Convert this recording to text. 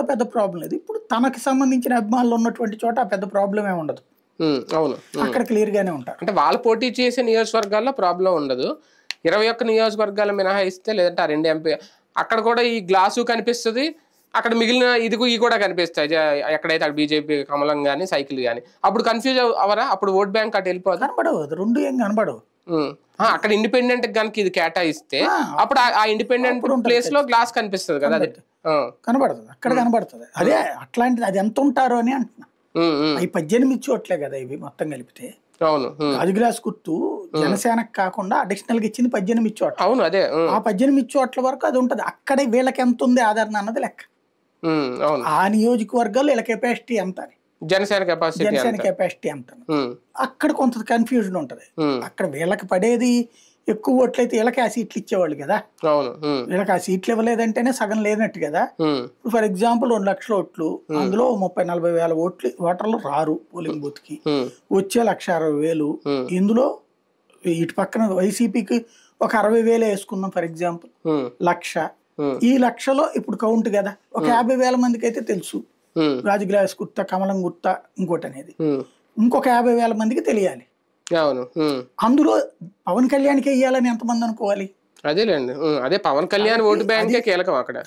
పెద్ద ప్రాబ్లం లేదు. ఇప్పుడు తనకి సంబంధించిన అభిమానులు ఉన్నటువంటి చోట ఆ పెద్ద ప్రాబ్లం ఏమి ఉండదు. అవును. అక్కడ క్లియర్ గానే ఉంటారు. అంటే వాళ్ళు పోటీ చేసే నియోజకవర్గాల్లో ప్రాబ్లం ఉండదు. 21 నియోజకవర్గాలు మినహాయిస్తే లేదంటే ఆ 2 ఎంపీ అక్కడ కూడా ఈ గ్లాసు కనిపిస్తుంది. అక్కడ మిగిలిన ఇవి కూడా కనిపిస్తాయి. ఎక్కడైతే బీజేపీ కమలం కానీ సైకిల్ కానీ అప్పుడు కన్ఫ్యూజ్ అవరా? అప్పుడు ఓట్ బ్యాంక్ అటు వెళ్ళిపోదు. కనబడవు, రెండు ఏం కనబడవు. అక్కడ ఇండిపెండెంట్ కనుక ఇది కేటాయిస్తే అప్పుడు ఆ ఇండిపెండెంట్ ప్లేస్ లో గ్లాస్ కనిపిస్తుంది కదా, అది కనబడుతుంది, అక్కడ కనబడుతుంది. అదే అట్లాంటిది అది ఎంత ఉంటారో అని అంటున్నా. ఈ 18 చోట్లే కదా ఇవి మొత్తం కలిపితే. అవును. గాజు గ్లాస్ గుర్తు జనసేనకు కాకుండా అడిషనల్ గా ఇచ్చింది 18 చోట్ల. అవును, అదే ఆ 18 చోట్ల వరకు అది ఉంటది. అక్కడే వీళ్ళకి ఎంత ఉంది ఆదరణ అన్నది లెక్క. ఆ నియోజకవర్గాలు వీళ్ళ కెపాసిటీ ఎంత అని, జనసేన కెపాసిటీ ఎంత, అక్కడ కొంత కన్ఫ్యూజన్ ఉంటది. అక్కడ వీళ్ళకి పడేది ఎక్కువ ఓట్లయితే వీళ్ళకి ఆ సీట్లు ఇచ్చేవాళ్ళు కదా. వీళ్ళకి ఆ సీట్లు ఇవ్వలేదంటేనే సగం లేనట్టు కదా. ఫర్ ఎగ్జాంపుల్ 2 లక్షల ఓట్లు, అందులో 30-40 వేల ఓటర్లు రారు పోలింగ్ బూత్ కి, వచ్చే 1,60,000. ఇందులో ఇటు పక్కన వైసీపీకి ఒక 60,000 వేసుకుందాం ఫర్ ఎగ్జాంపుల్, 1,00,000. ఈ 1,00,000లో ఇప్పుడు కౌంట్ కదా, ఒక 50,000 మందికి అయితే తెలుసు గాజు గ్లాస్ గుర్త, కమలం గుర్త, ఇంకోటి అనేది. ఇంకొక 50,000 మందికి తెలియాలి. అందులో పవన్ కళ్యాణ్కి వెయ్యాలని ఎంతమంది అనుకోవాలి? అదేలేండి, అదే పవన్ కళ్యాణ్ ఓటు బ్యాంకే కీలకం అక్కడ.